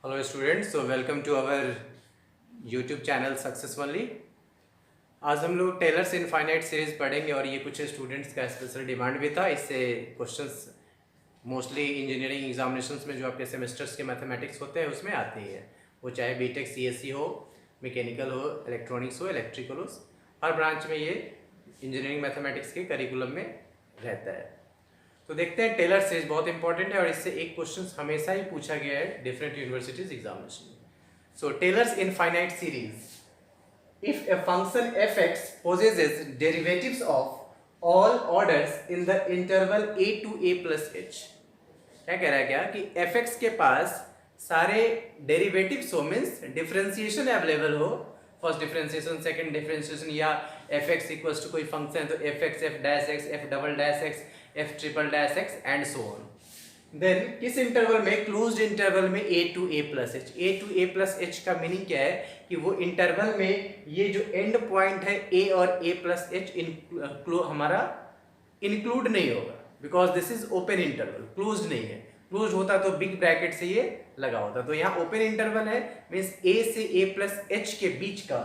Hello students, so welcome to our YouTube channel success only. आज हम लोग tailors infinite series पढ़ेंगे और ये कुछ स्टूडेंट्स का स्पेशल डिमांड भी था। इससे क्वेश्चंस मोस्टली इंजीनियरिंग एग्जामिनेशंस में जो आपके सेमेस्टर्स के मैथमेटिक्स होते हैं उसमें आती है। वो चाहे बीटेक सीएससी हो, मैकेनिकल हो, इलेक्ट्रॉनिक्स हो, इलेक्ट्रिकल हो, हर ब्रांच में ये इंजीनियरिंग मैथमेटिक्स के करिकुलम में रहता है। तो देखते हैं, टेलर सीरीज बहुत इंपॉर्टेंट है और इससे एक क्वेश्चन हमेशा ही पूछा गया है डिफरेंट यूनिवर्सिटीज एग्जामिनेशन में। So Taylor's infinite series, if a function fx possesses derivatives of all orders in the interval a to a plus h, क्या कह रहा है क्या कि fx के पास सारे डेरिवेटिव्स हो, मीन्स डिफरेंशिएशन अवेलेबल हो, फर्स्ट डिफरेंशिएशन, सेकंड डिफरेंशिएशन, या fx इक्वल्स टू कोई फंक्शन है तो fx f dash x f double dash x f triple dash x and so on. Then किस इंटरवल में? क्लोज्ड इंटरवल में a to a plus h। a to a plus h का meaning क्या है कि वो इंटरवल में ये जो एंड पॉइंट है a और a प्लस h हमारा इंक्लूड नहीं होगा, because this is open interval, closed नहीं है। क्लोज होता तो बिग ब्रैकेट से ये लगा होता, तो यहाँ ओपन इंटरवल है, मीन्स a से a प्लस h के बीच का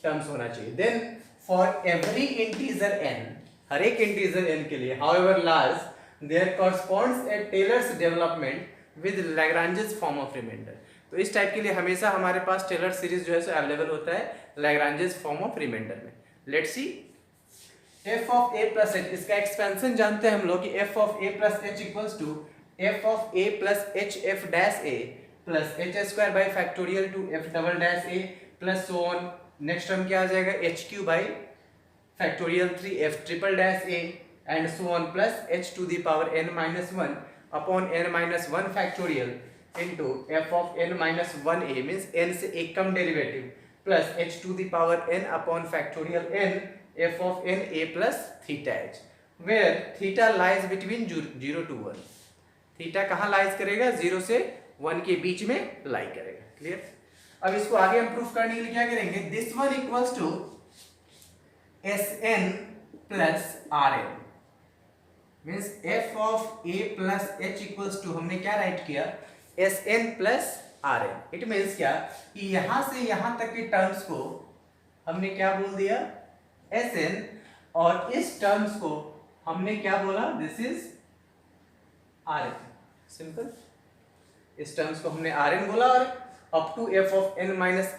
टर्म्स होना चाहिए। Then for every integer n, हर एक इंटीजर n के लिए, however large, there corresponds a Taylor's development with Lagrange's form of remainder. तो इस टाइप के लिए हमेशा हमारे पास टेलर सीरीज जो है सो अवेलेबल होता है लैग्रांजेस फॉर्म ऑफ रिमाइंडर में। Let's see f of a plus h, इसका एक्सपेंशन जानते हैं हम लोग कि f of a plus h equals to f of a plus h f dash a plus h square by factorial two f double dash a plus so on. Next term क्या आ जाएगा? h cube by factorial 3f triple dash a and so on plus h to the power n minus 1 upon n minus 1 factorial into f of n minus 1a, means n से एक कम derivative, plus h to the power n upon factorial n f of n a plus theta h, where theta lies between 0 to 1। Theta कहाँ lies करेगा? 0 से 1 के बीच में लाई करेगा। Clear? अब इसको आगे हम प्रूफ करने के लिए क्या करेंगे? This one equals to Sn plus Rn, means f of a plus h equals to, हमने क्या राइट किया? Sn plus Rn। It means क्या कि यहां से यहां तक के टर्म्स को हमने क्या बोल दिया? Sn, और इस टर्म्स को हमने क्या बोला? This is Rn। सिंपल, इस टर्म्स को हमने Rn बोला और up to f of n minus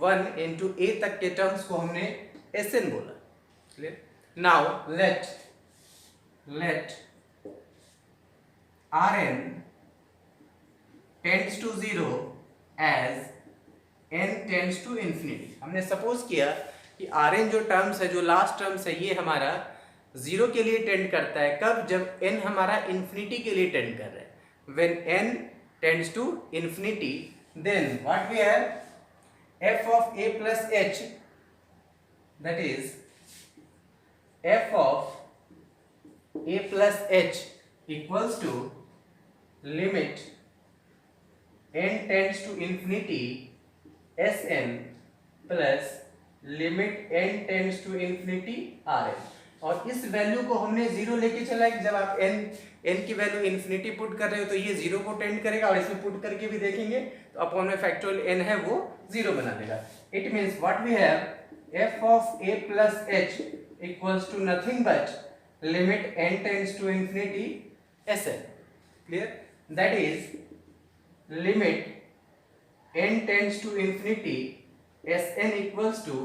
1 into a तक के टर्म्स को हमने Sn बोला। Clear? Now let Rn tends to 0 as n tends to infinity. हमने सपोज किया कि Rn जो टर्म्स है, जो लास्ट टर्म्स है, ये हमारा 0 के लिए टेंड करता है। कब? जब n हमारा इंफिनिटी के लिए टेंड कर रहा है। When n tends to infinity, then what we have? f of a plus h, that is f of a plus h equals to limit n tends to infinity Sn plus limit n tends to infinity Rn, और इस value को हमने 0 लेके चला है कि जब आप n की वैल्यू इंफिनिटी पुट कर रहे हो तो ये 0 को टेंड करेगा, और इसमें पुट करके भी देखेंगे तो अपॉन में फैक्टोरियल n है वो 0 बना देगा। It means what we have? f of a plus h equals to nothing but limit n tends to infinity Sn। Clear? That is limit n tends to infinity Sn equals to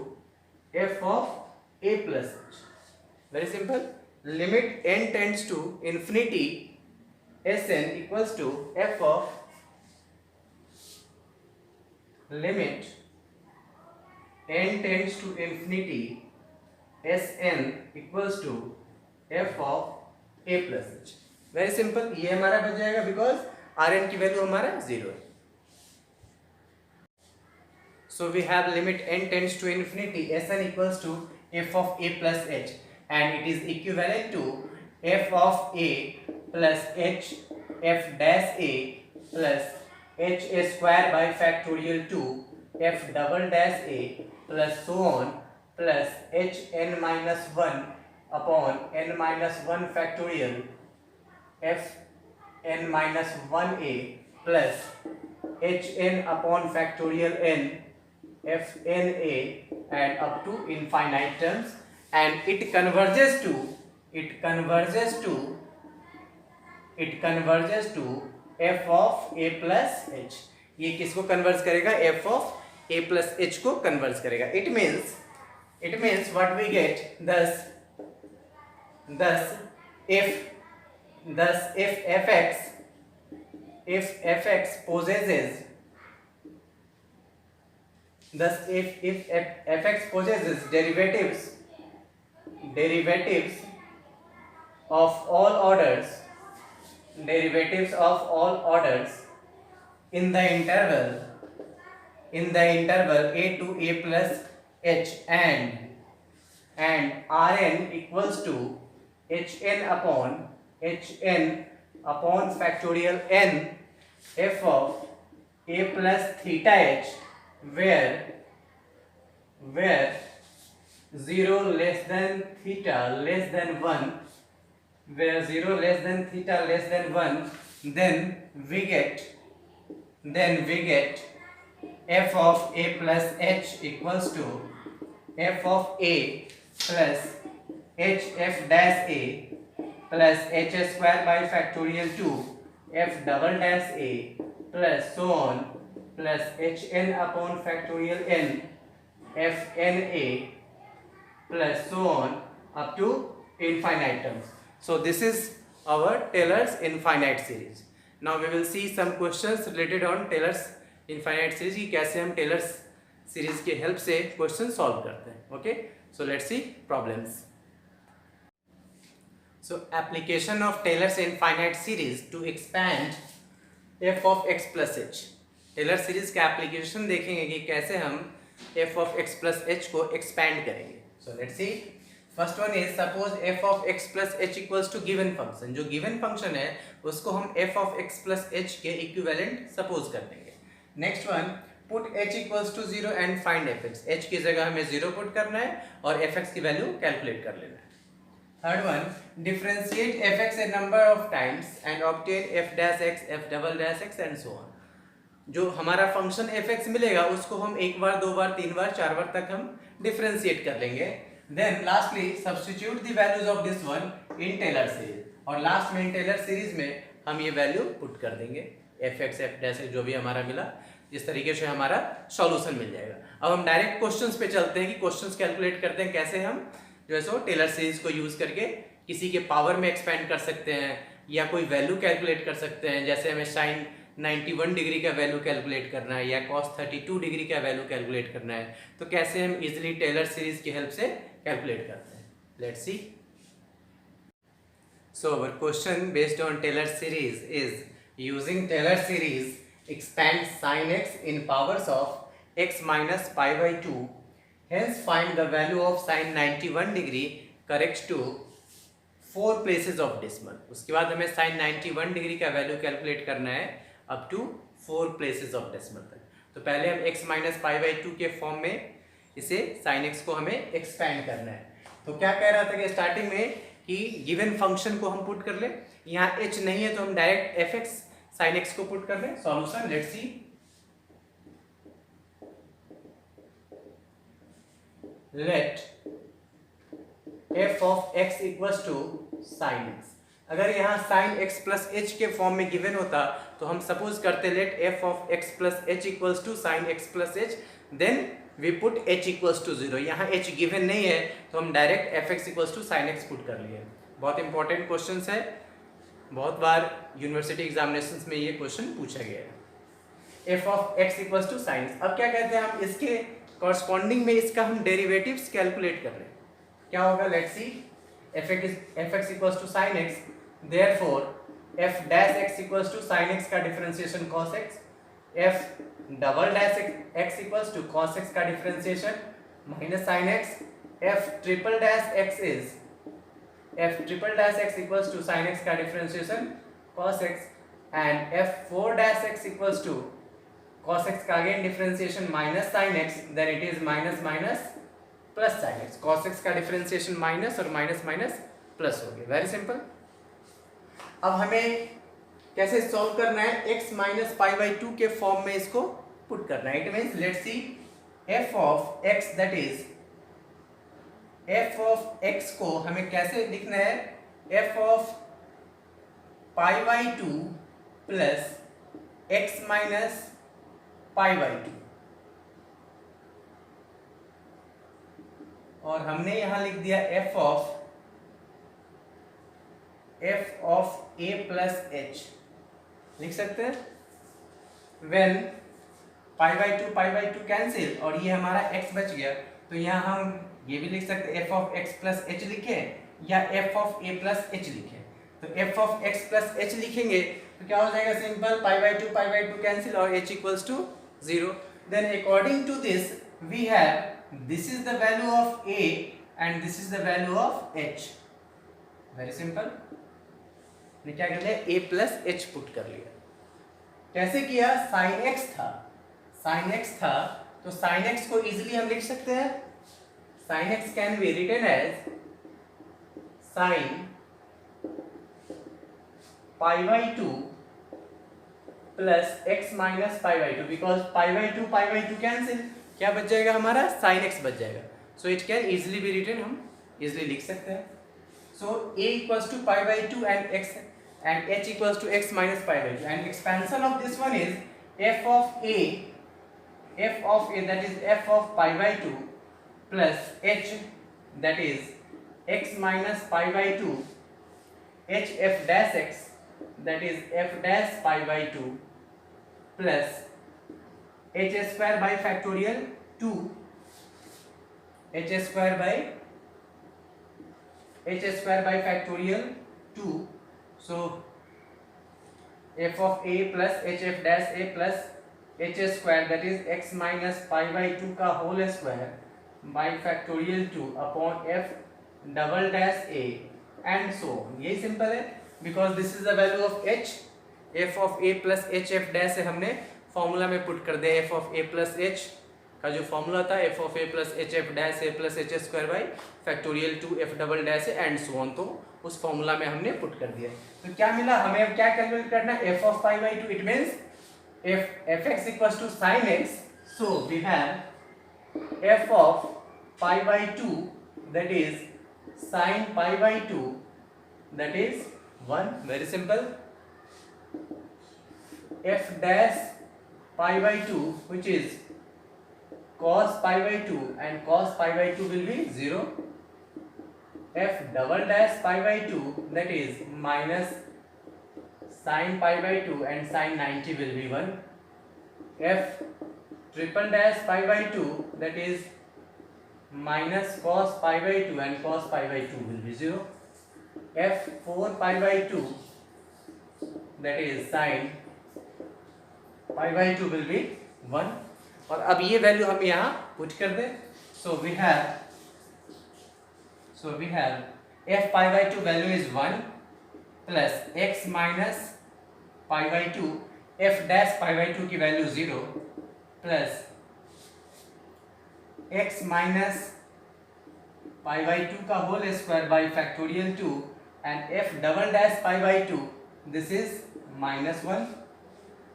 f of a plus h. Very simple. Limit n tends to infinity Sn equals to f of limit n tends to infinity Sn equals to f of a plus h. Very simple. ये हमारा बच जाएगा because Rn की value हमारा 0 है। So we have limit n tends to infinity Sn equals to f of a plus h, and it is equivalent to f of a plus h f dash a plus h square by factorial 2 f double dash a plus so on plus h n minus 1 upon n minus 1 factorial f n minus 1a plus hn upon factorial n fna and up to infinite terms, and it converges to f of a plus h. ये किसको converge करेगा? f of a plus h को converge करेगा. It means what we get, thus if fx possesses derivatives of all orders in the interval a to a plus h, and Rn equals to hn upon factorial n f of a plus theta h, where 0 less than theta less than 1, then we get f of a plus h equals to f of a plus h f dash a plus h square by factorial 2 f double dash a plus so on plus hn upon factorial n f n a plus so on up to infinite terms. So this is our Taylor's infinite series. Now we will see some questions related on Taylor's infinite series कि कैसे हम Taylor's series के help से question solve करते हैं. Okay, so let's see problems. So application of Taylor's infinite series to expand f of x plus h. Taylor series का application देखेंगे कि कैसे हम f of x plus h को expand करेंगे. So let's see. First one is suppose f of x plus h equals to given function. जो given function है उसको हम f of x plus h के equivalent suppose कर देंगे. Next one, put h equals to 0 and find fx. h की जगह हमें 0 पुट करना है और fx की वैल्यू कैलकुलेट कर लेना है. Third one, differentiate fx a number of times and obtain f dash x, f double dash x and so on. जो हमारा फंक्शन fx मिलेगा उसको हम एक बार, दो बार, तीन बार, चार बार तक हम डिफरेंशिएट कर लेंगे. Then lastly substitute the values of this one in Taylor series, और लास्ट में टेलर सीरीज में हम ये वैल्यू पुट कर देंगे fx f dash जो भी हमारा मिला. इस तरीके से हमारा सॉल्यूशन मिल जाएगा. अब हम डायरेक्ट क्वेश्चंस पे चलते हैं कि क्वेश्चंस कैलकुलेट करते हैं कैसे हम जो है सो टेलर सीरीज को यूज करके किसी के पावर में एक्सपेंड कर सकते हैं या कोई वैल्यू कैलकुलेट कर सकते हैं. जैसे हमें साइन 91 डिग्री का वैल्यू कैलकुलेट करना है या cos 32 डिग्री का वैल्यू कैलकुलेट करना है, तो कैसे हम इजीली टेलर सीरीज की हेल्प से कैलकुलेट करते हैं. Let's see. So our question based on Taylor series is using Taylor series expand sin x in powers of x minus pi by 2. Hence find the value of sin 91 degree correct to 4 places of decimal. उसके बाद हमें sin 91 degree का value calculate करना है up to 4 places of decimal तक. तो पहले हम x minus pi by 2 के फॉर्म में इसे sin x को हमें एक्सपैंड करना है. तो क्या कह रहा था कि स्टार्टिंग में कि गिवन फंक्शन को हम पुट कर ले. यहाँ h नहीं है तो हम डायरेक्ट fx sin x को पुट कर लें. Solution let's see. Let f of x equals to sin x. अगर यहाँ sin x plus h के फॉर्म में गिवन होता तो हम सपोज करते late f of x plus h equals to sin x plus h, then we put h equals to 0. यहाँ h given नहीं है तो हम direct fx equals to sin x put कर लिए. बहुत इंपॉर्टेंट क्वेश्चन है, बहुत बार यूनिवर्सिटी एग्जामिनेशंस में ये क्वेश्चन पूछा गया है. f of x equals to sin x. अब क्या कहते हैं हम इसके कॉरस्पॉन्डिंग में इसका हम डेरिवेटिव्स कैलकुलेट कर लें. क्या होगा? Let's see. fx equals to sin x, therefore f dash x equals to sin x का differentiation cos x, f double dash x equals to cos x का differentiation minus sin x, f triple dash x is f triple dash x equals to sin x का differentiation cos x, and f 4 dash x equals to cos x का again differentiation minus sin x, then it is minus minus plus sin x. cos x का differentiation minus और minus minus plus हो गया. Very simple. अब हमें कैसे solve करना है, x minus pi by to के फॉर्म में इसको पुट करना है। It means let's see f of x that is f of x को हमें कैसे लिखना है, f of pi by two plus x minus pi by to, और हमने यहां लिख दिया f of a plus h, लिख सकते हैं when pi by two cancel और ये हमारा x बच गया, तो यहाँ हम ये भी लिख सकते हैं f of x plus h लिखें या f of a plus h लिखें। तो f of x plus h लिखेंगे तो क्या हो जाएगा, simple pi by two cancel और h equals to 0। Then according to this we have this is the value of a and this is the value of h। Very simple, ने क्या कर लिया, a प्लस h पुट कर लिया। कैसे किया, sin x था तो sin x को इजीली हम लिख सकते हैं, sin x can be written as sin pi by two plus x minus pi by two, because pi by two cancel, क्या बच जाएगा हमारा, sin x बच जाएगा। So it can easily be written, हम इजीली लिख सकते हैं। सो a equals to pi by two and x and h equals to x minus pi by 2, and expansion of this one is f of a that is f of pi by 2 plus h that is x minus pi by 2 h f dash x that is f dash pi by 2 plus h square by factorial 2 h square by factorial 2. So f of a plus hf dash a plus h square that is x minus pi by 2 का whole square by factorial 2 upon f double dash a and so on। यही simple है, because this is the value of h, f of a plus hf dash से हमने formula में put कर दिया। f of a plus h का जो formula था f of a plus hf dash a plus h square by factorial 2 f double dash a and so on, तो उस फॉर्मूला में हमने पुट कर दिया। तो क्या मिला हमें, अब क्या कैलकुलेट करना है, f of pi by 2 it means fx equals to sin x, so we have f of pi by 2 that is sin pi by 2 that is 1, very simple। f dash pi by 2 which is cos pi by 2 and cos pi by 2 will be 0, f double dash pi by 2 that is minus sin pi by 2 and sin 90 will be 1, f triple dash pi by 2 that is minus cos pi by 2 and cos pi by 2 will be 0, f 4 pi by 2 that is sin pi by 2 will be 1। और अब ये value हम यहाँ put कर दें, so we have f pi by 2 value is 1 plus x minus pi by 2 f dash pi by 2 की value 0 plus x minus pi by 2 का whole square by factorial 2 and f double dash pi by 2 this is -1,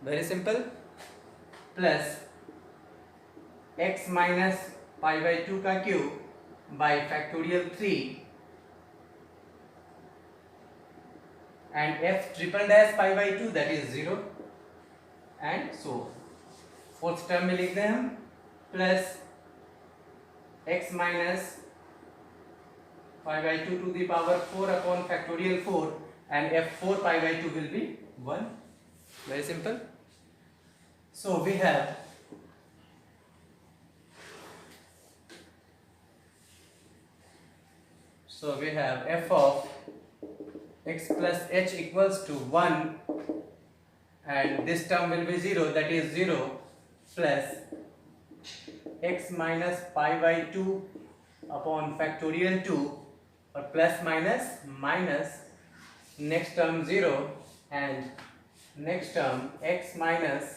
very simple, plus x minus pi by 2 का cube by factorial 3 and f triple dash pi by 2 that is 0 and so fourth term में लिख दें हम plus x minus pi by 2 to the power 4 upon factorial 4 and f 4 pi by 2 will be 1, very simple। So we have f of x plus h equals to 1 and this term will be 0 that is 0 plus x minus pi by 2 upon factorial 2 or plus minus next term 0 and next term x minus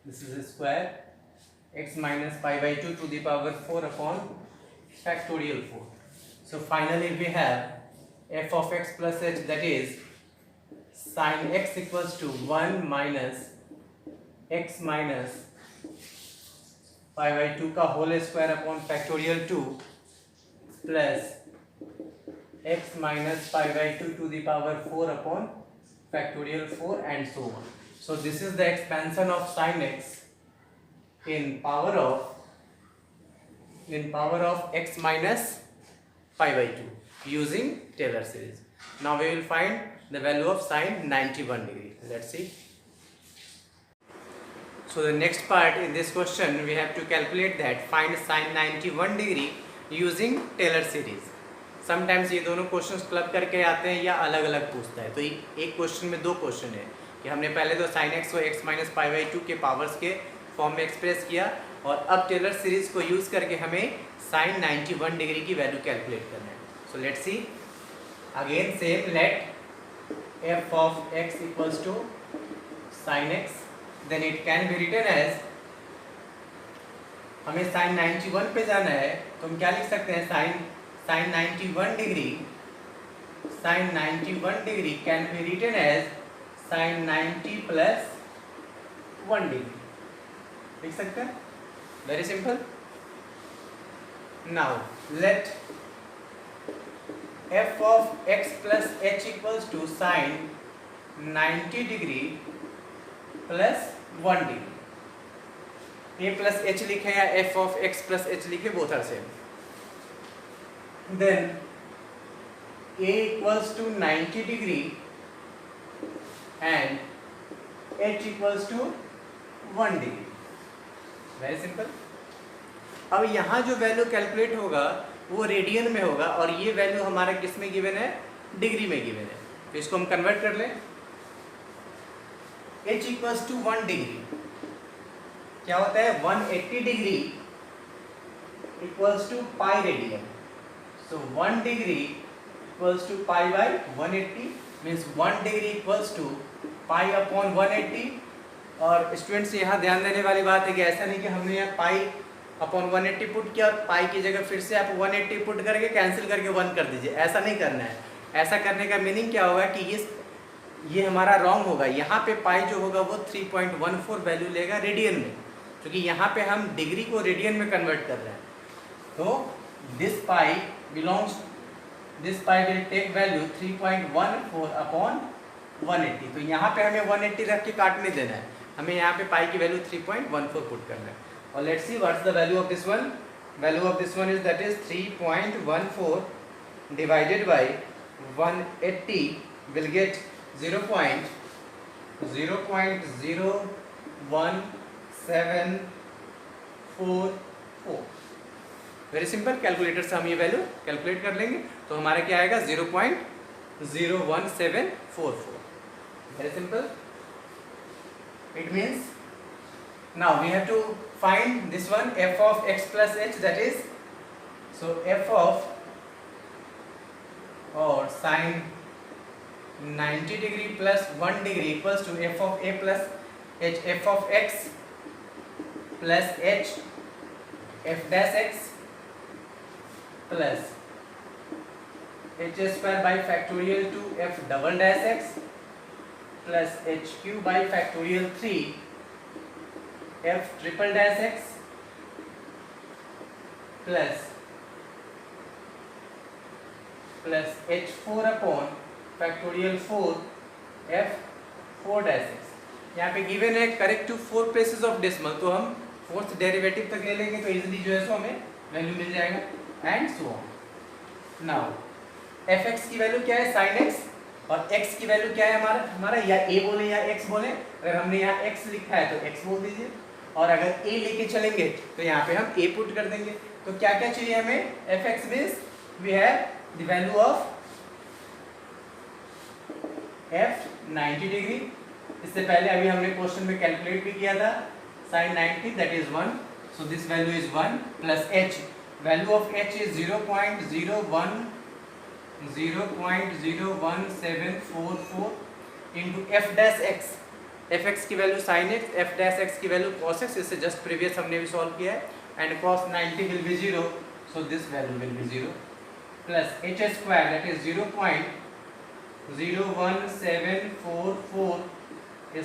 this is a square x minus pi by 2 to the power 4 upon factorial 4। So finally we have f of x plus h, that is sin x equals to 1 minus x minus pi by 2 का whole square upon factorial 2 plus x minus pi by 2 to the power 4 upon factorial 4 and so on. So this is the expansion of sin x in power of x minus pi by 2 using Taylor series. Now we will find the value of sin 91 degree. Let's see. So the next part in this question we have to calculate that find sin 91 degree using Taylor series. Sometimes ये दोनों questions club करके आते हैं या अलग अलग पूछता है। तो एक क्वेश्चन में दो क्वेश्चन है कि हमने पहले तो साइन एक्स को एक्स माइनस पाई बाई 2 के पावर्स के फॉर्म में एक्सप्रेस किया और अब टेलर सीरीज को यूज़ करके हमें साइन 91 डिग्री की वैल्यू कैलकुलेट करना है। So let's see again same, let f of x equals to sine x, then it can be written as, हमें साइन 91 पे जाना है तो हम क्या लिख सकते हैं, sin 91 degree can be written as sin 90 plus 1 degree, लिख सकते हैं, very simple. Now let f of x plus h equals to sin 90 degree plus 1 degree. a plus h लिखे या f of x plus h लिखे, both are same. Then a equals to 90 degree and h equals to 1 degree. Very simple. अब यहाँ जो value calculate होगा वो radian में होगा और ये वैल्यू हमारा किस में गिवन है, डिग्री में गिवन है। तो इसको हम कन्वर्ट कर लें, h equals to 1 डिग्री क्या होता है, 180 degree equals to pi radian. So 1 degree equals to pi by 180 means 1 degree equals to pi upon 180. और स्टूडेंट्स यहाँ ध्यान देने वाली बात है कि ऐसा नहीं कि हमने यहाँ पाई अपॉन 180 पुट किया और पाई की जगह फिर से आप 180 पुट करके कैंसिल करके 1 कर दीजिए, ऐसा नहीं करना है. ऐसा करने का मीनिंग क्या होगा कि ये हमारा रॉन्ग होगा. यहाँ पे पाई जो होगा वो 3.14 वैल्यू लेगा रेडियन में, क्योंकि यहाँ पे हम डिग्री को रेडियन में कन्वर्ट कर रहे हैं. तो this pi will take value 3.14 upon 180. तो यहाँ पे हमें 180 रख के काटने देना है, हमें यहाँ पे पाई की वैल्यू 3.14 पुट करना है. और let's see what's the value of this one. Value of this one is that is 3.14 divided by 180 will get 0.01744. Very simple, calculator से हम ये वैल्यू कैलकुलेट कर लेंगे तो हमारा क्या आएगा 0.01744. Very simple. It means now we have to find this one f of x plus h, that is so f of or sin 90 degree plus 1 degree equals to f of a plus h, f of x plus h f dash x plus h square by factorial 2 f double dash x plus h cube by factorial 3 f triple dash x plus h4 upon factorial 4 f 4 dash x. यहाँ पे given है correct to 4 places of decimal, तो हम fourth derivative तक ले लेंगे तो easily जो है सो हमें वैल्यू मिल जाएगा and so on. Now fx की वैल्यू क्या है sin x और x की वैल्यू क्या है हमारा या a बोले या x बोले. अगर हमने यहाँ x लिखा है तो x बोल दीजिए और अगर a लेके चलेंगे तो यहाँ पे हम a पुट कर देंगे. तो क्या क्या चाहिए हमें, fx means we have the value of f 90 degree. इससे पहले अभी हमने क्वेश्चन में कैलकुलेट भी किया था sin 90 that is 1. So this value is 1 plus h. Value of h is 0.01744 into f dash x. fx की value sin x, f dash x की वैल्यू cos x. इससे जस्ट प्रीवियस हमने भी solve किया है. And cos 90 will be 0, so this value will be 0 plus h square that is 0.01744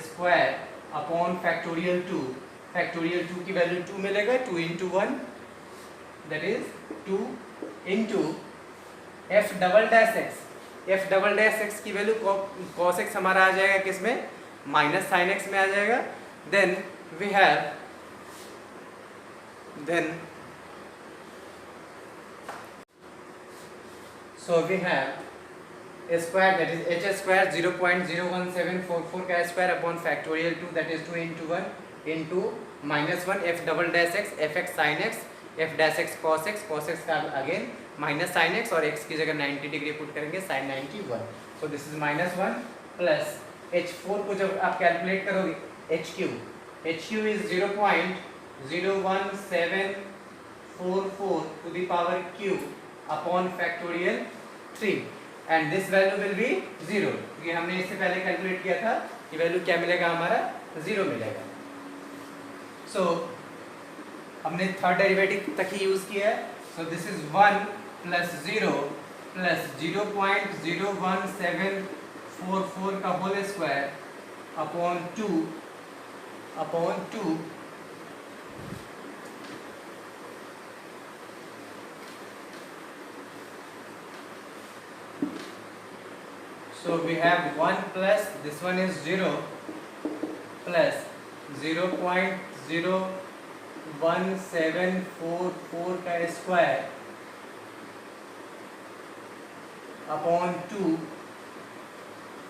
square upon factorial 2. factorial 2 की value 2 मिलेगा, 2 into 1 that is 2 into f double dash x. f double dash x की value cos x हमारा आ जाएगा किसमें, minus sine x में आ जाएगा. then we have a square that is h square 0.01744 का square upon factorial 2 that is 2 into 1 into minus 1 f double dash x f x sin x f dash x cos x का again minus sine x और x की जगह 90 degree put करेंगे sine 91. So this is -1 plus h4 को जब आप calculate करोगे hq is 0.01744 to the power q upon factorial 3 and this value will be 0. ये हमने इससे पहले कैलकुलेट किया था, ये वैल्यू क्या मिलेगा हमारा 0 मिलेगा. सो हमने थर्ड डेरिवेटिव तक ही यूज किया है. So this is 1 plus 0 plus 0.01744 का whole square upon 2 so we have 1 plus this one is 0 plus 0.01744 का square upon 2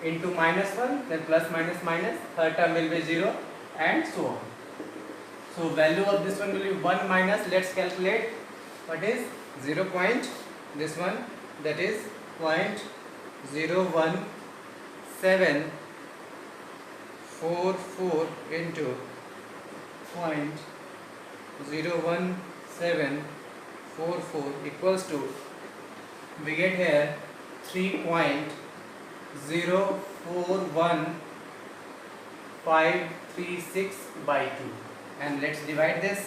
into -1 then plus minus third term will be 0 and so on. So value of this one will be 1 minus, let's calculate what is 0. This one that is 0.01744 into 0.01744 equals to, we get here 3.041536 by 2 and let's divide this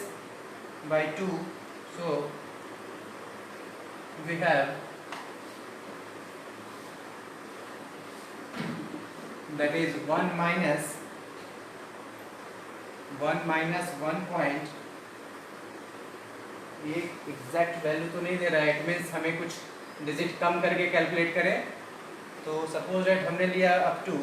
by 2. So we have that is 1 minus 1 point. ये exact value तो नहीं दे रहा है, it means हमें कुछ digit कम करके calculate करें. तो सपोज दैट हमने लिया up to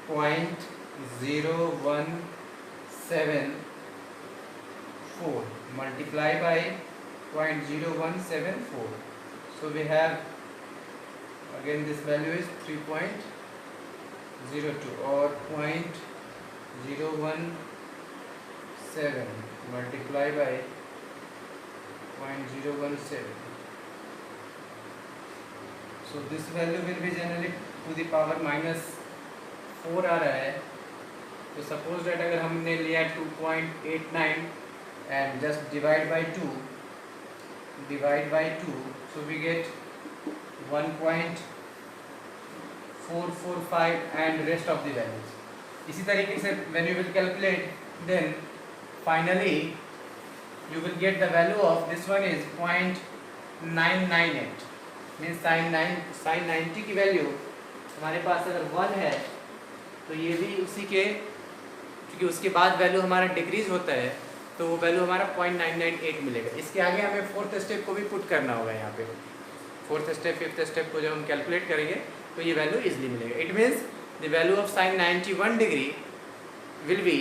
0.0174 multiply by 0.0174. So we have again this value is 3.02 or 0.017 multiply by 0.017. so this value will be generally to the power -4 आ रहा है. तो सपोज दैट अगर हमने लिया 2.89 and just divide by 2 so we get 1.445 and rest of the values. इसी तरीके से when you will calculate then finally you will get the value of this one is 0.998 means sin 90 की value हमारे पास अगर 1 है तो ये भी उसी के, क्योंकि उसके बाद वैल्यू हमारा डिक्रीज होता है तो वो वैल्यू हमारा 0.998 मिलेगा. इसके आगे हमें फोर्थ स्टेप को भी पुट करना होगा. यहाँ पे फोर्थ स्टेप फिफ्थ स्टेप को जब हम कैलकुलेट करेंगे तो ये वैल्यू इजीली मिलेगा. It means the value of sine 91 degree will be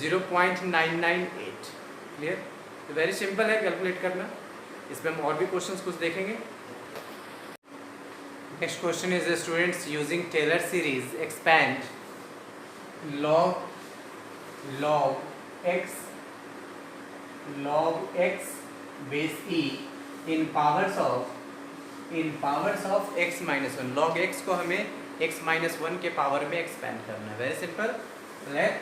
0.998. Clear? तो वेरी सिंपल है कैलकुलेट करना. इसमें हम और भी क्वेश्चंस कुछ देखेंगे. Next question is students using Taylor series expand log x base e in powers of x minus 1. log x को हमें x minus 1 के पावर में एक्सपेंड करना है. Very simple. Let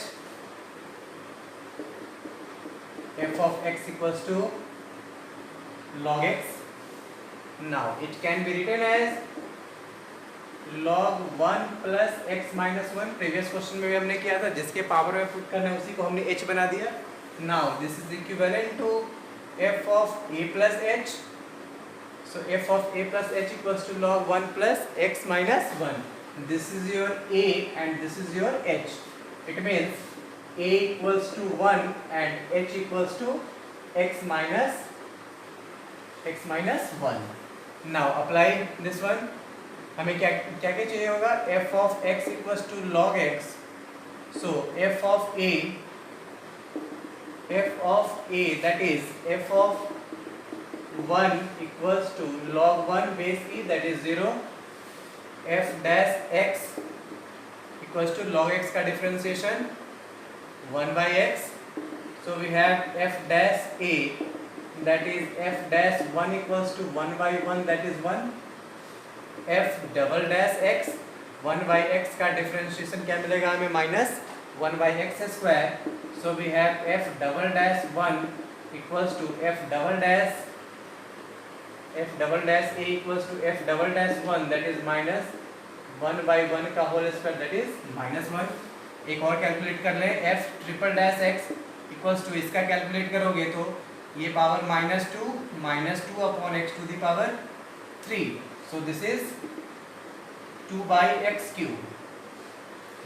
f of x equals to log x. now it can be written as log 1 plus x minus 1. Previous question में भी हमने किया था, जिसके पावर में पुट करना है उसी को हमने h बना दिया. now this is equivalent to f of a plus h So f of a plus h equals to log 1 plus x minus 1. This is your a and this is your h. It means a equals to 1 and h equals to x minus 1. Now apply this one. हमें क्या क्या चाहिए होगा? f of x equals to log x. So f of a that is f of 1 equals to log 1 base e, that is 0. f dash x equals to log x का differentiation 1 by x. So we have f dash a, that is f dash 1 equals to 1 by 1, that is 1. f double dash x, 1 by x का differentiation क्या मिलेगा हमें? Minus 1 by x square. So we have f double dash 1 equals to f double dash a equals to f double dash 1, that is minus 1 by 1 का whole square, that is minus 1. एक और calculate कर ले, f triple dash x equals to, इसका calculate करोगे तो ये power -2 upon x to the power 3. So this is 2 by x cube.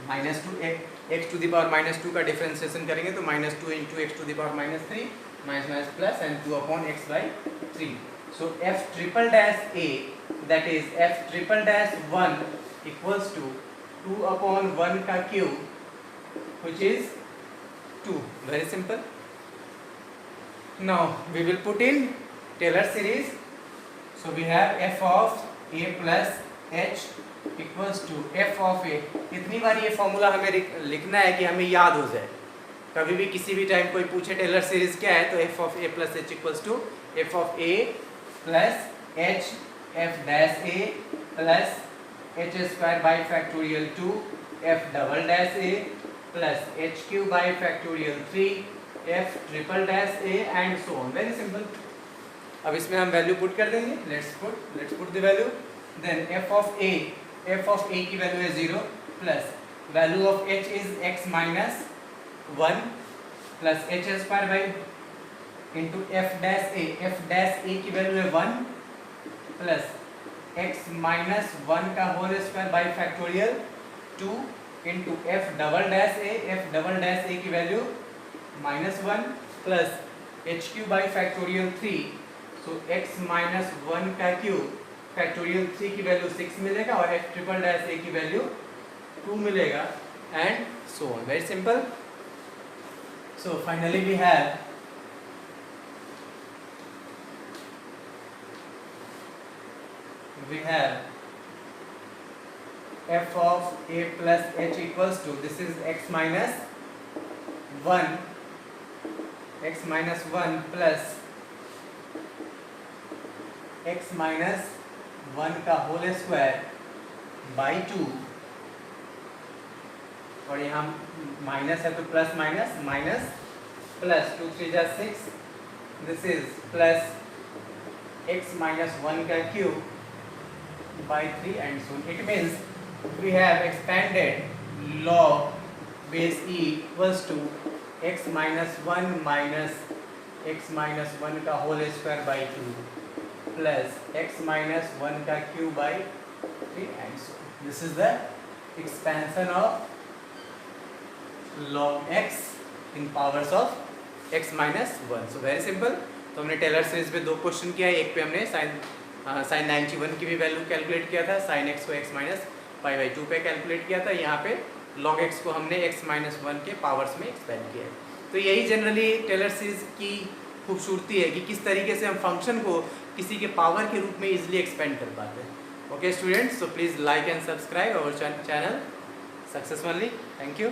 -2 x to the power -2 का डिफरेंशिएशन करेंगे तो -2 into x to the power -3 minus plus and 2 upon x by 3. So f triple dash a, that is f triple dash 1 equals to 2 upon 1 का cube, which is 2. Very simple. Now we will put in Taylor series. So we have f of a plus h equals to f of a. इतनी बार ये formula हमें लिखना है कि हमें याद हो जाए. कभी भी किसी भी टाइम कोई पूछे टेलर सीरीज क्या है तो f of a plus h equals to f of a plus h f dash a plus h square by factorial 2 f double dash a plus h cube by factorial 3 f triple dash a and so on. Very simple. अब इसमें हम value put कर देंगे. Let's put the value. Then f of a की value है 0 plus value of h is x minus 1 plus h square by into f dash a की value है 1 plus x minus 1 का whole square by factorial 2 into f double dash a की value -1 plus h cube by factorial 3. So x minus 1 का cube factorial 3 की value 6 मिलेगा और f triple dash a की value 2 मिलेगा and so on. Very simple. So finally we have f of a plus h equals to, this is x minus 1 plus x minus 1 का whole square by 2 और यहाँ minus है तो plus plus 2 3 जा 6. This is plus x minus 1 का cube by 3 and so on. It means we have expanded log base e equals to x minus 1 minus x minus 1 का whole square by 2 plus x minus 1 का cube by 3 and so on. This is the expansion of log x in powers of x minus 1. So very simple. तो हमने Taylor series पे 2 question किया है. एक पे हमने साइन 91 की भी वैल्यू कैलकुलेट किया था, साइन x को x माइनस पाई बाई 2 पे कैलकुलेट किया था. यहाँ पे log x को हमने x माइनस 1 के पावर्स में एक्सपेंड किया है. तो यही जनरली टेलर सीरीज की खूबसूरती है कि किस तरीके से हम फंक्शन को किसी के पावर के रूप में इजीली एक्सपेंड कर पाते हैं. Okay students, so please like and subscribe our channel successfully. Thank you.